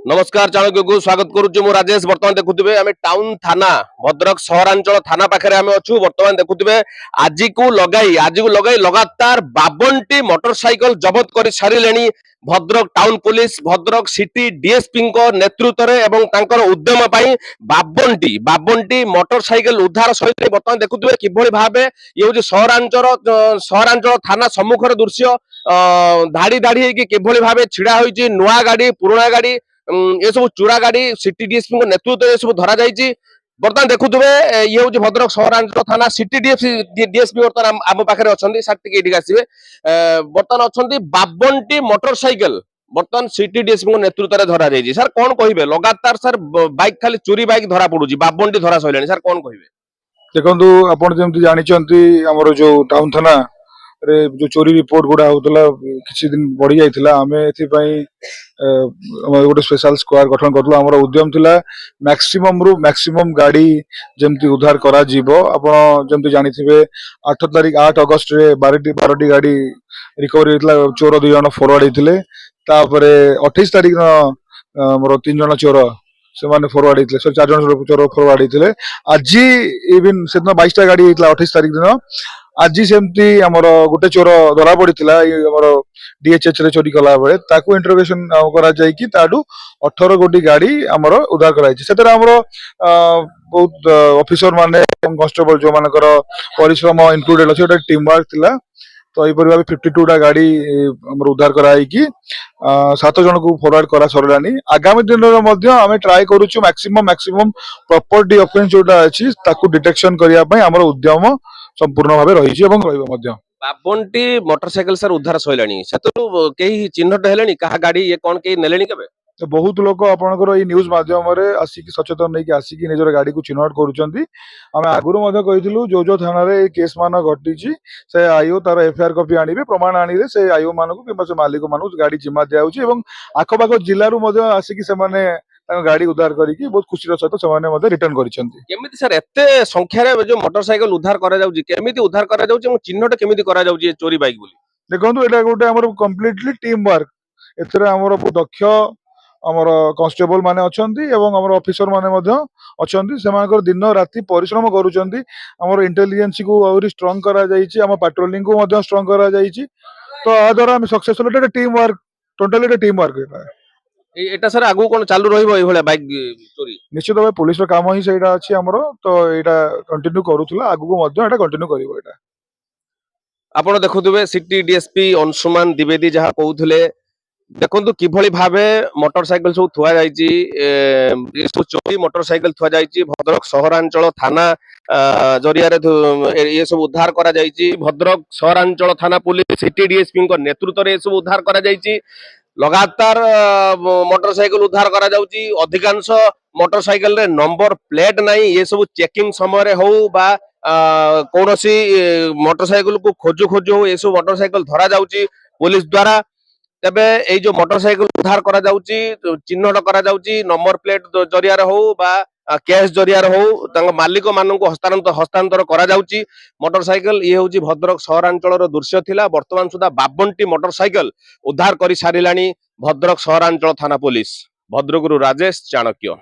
नमस्कार चाणक्य को स्वागत करुच्ची मु राजेश। बर्तमान देखुथिबे आमे टाउन थाना भद्रक सहरांचल थाना पाखरे आमे अछु। बर्तमान देखुथिबे आज को लगाई लगातार 52 टी मोटरसाइकल जब्त कर सारिलेनी Bhadrak town police Bhadrak city DSP नेतृत्व रे एवं तांकर उद्यम पाई 52 टी मोटरसाइकल उद्धार सहित बर्तमान देखुथिबे किभଳି भाबे ये होची सहरांचल थाना सम्मुखर दृश्य। धाड़ी धाड़ी कि किभଳି भाबे छिड़ा होईची नुआ गाड़ी पुराना गाड़ी ये सब चूड़ा गाड़ी सिटी डीएसपी नेतृत्व में सब धरा जाइए। बर्तमान देखुए ये हूँ भद्रक सहरांचल थाना सिटी डीएसपी बर्तमान आम पाखे अच्छा सर टे आसवे। बर्तमान अच्छा 52 टी मोटरसाइकेल बर्तमान सिटी डीएसपी नेतृत्व में धरा जाइए। सर कौन कहे लगातार सर बाइक खाली चोरी बाइक धरा पड़ू 52 टी धरा सर सर कौन कहे देखो आप जानते आमर जो टाउन थाना रे जो चोरी रिपोर्ट गुड़ा होता किसी दिन बढ़ी जाता आम ए गोटे स्पेशल स्क्वाड गठन करूँ। आम उद्यम थिला मैक्सिमम रु मैक्सिमम गाड़ी जमती उद्धार करा जीवो। आपण जमती जानी थे 8 अगस्त रे 12टी गाड़ी रिकवरी होता चोर 2 जन फरवर्ड होते। 28 तारिख मोर 3 जन चोर से फरवर्ड होते 4 जन चोर फरवर्ड होते। आज इवन से 22टा गाड़ी होता 28 तारिख दिन। आज सेमती आमर गोटे चोर धरा पड़ी डीएचएच रे चोरी कला बेले ताकू इंटरोगेशन करा जाय कि ताडू 18 गोटी गाड़ी आमर उद्धार कराई से बहुत ऑफिसर माने कांस्टेबल जो मानकर परिश्रम इंक्लूडेड अच्छे टीम वर्क थिला। तो यही भाव 52टा गाड़ी उद्धार कराई कि 7 जन को फरवर्ड करा सरलानी। आगामी दिन में आम ट्राए करूँ मैक्सिमम प्रॉपर्टी ऑफेंस जोटा अच्छी ताकू डिटेक्शन करने आमर उद्यम संपूर्ण भाव रही। 52 मोटरसाइकिल सर उद्धार सैलानी से चिन्हट है क्या गाड़ी ये कौन कहीं नेले केबे तो बहुत लोग आपंकर ये न्यूज माध्यम आसिक सचेतन नहीं आसिक निजर गाड़ी को चिन्हट करें। आगुरी कही जो थाना रे केस मान घटी से आईओ तार एफआईआर कॉपी आनिबे प्रमाण आनिबे से आईओ मान को से मालिक मान गाड़ी जिम्मा दिया आखपाख जिलू आसिक गाड़ी उद्धार करके बहुत खुशी सहित रिटर्न कर सर एते संख्या जो मोटरसाइकिल उद्धार उद्धार चिन्हट केमिति चोरी बाइक देखो ये गोटे कम्प्लीटली टीम वर्क एमर बहुत दक्ष आमर कांस्टेबल माने अछंती एवं आमर ऑफिसर माने मध्य अछंती सेमानकर दिन राति परिश्रम करूचंती। आमर इंटेलिजेंस को और स्ट्रांग करा जाईची आम पेट्रोलिंग को मध्य स्ट्रांग करा जाईची। तो आ द्वारा हम successful team work totally team work एटा सर आगु कोन चालू रहिबो ए भले बाइक चोरी निश्चित भाव पुलिस रो काम ही सेटा अछि हमरो। तो एटा कंटिन्यू करूथला आगु को मध्य एटा कंटिन्यू करिवो। एटा आपण देखुथुबे सिटी डीएसपी अंशुमान द्विवेदी जहा कहउथले देखंतु किभଳି भाबे मोटरसाइकिल सब थुआ जाईची सब चोरी मोटरसाइकिल थुआ जाईची भद्रक सहरांचल थाना जरिया रे ये सब उद्धार करा जाईची। भद्रक सहरांचल थाना पुलिस सिटी डीएसपी को नेतृत्व रे सब उद्धार करा जाईची। लगातार मोटरसाइकिल उद्धार करा जाउची। अधिकांश मोटरसाइकिल रे नंबर प्लेट नहीं ये सब चेकिंग समय रे हो बा कोनोसी मोटरसाइकिल को खोजु खोजु हो ये सब मोटरसाइकिल धरा जाउची पुलिस द्वारा। तबे ए जो मोटरसाइकिल उद्धार करा जाउची चिन्हट करा जाउची नंबर प्लेट जरिया रे हो बा कैश जरिया रे हो तांग मालिक मानन को हस्तांतर करा जाउची मोटरसाइकिल। ये होची भद्रक सहरांचल रो दृश्य थिला। वर्तमान सुधा 52 टी मोटरसाइकिल उद्धार करी सारिलानी भद्रक सहरांचल थाना पुलिस। भद्रकरू राजेश चाणक्य।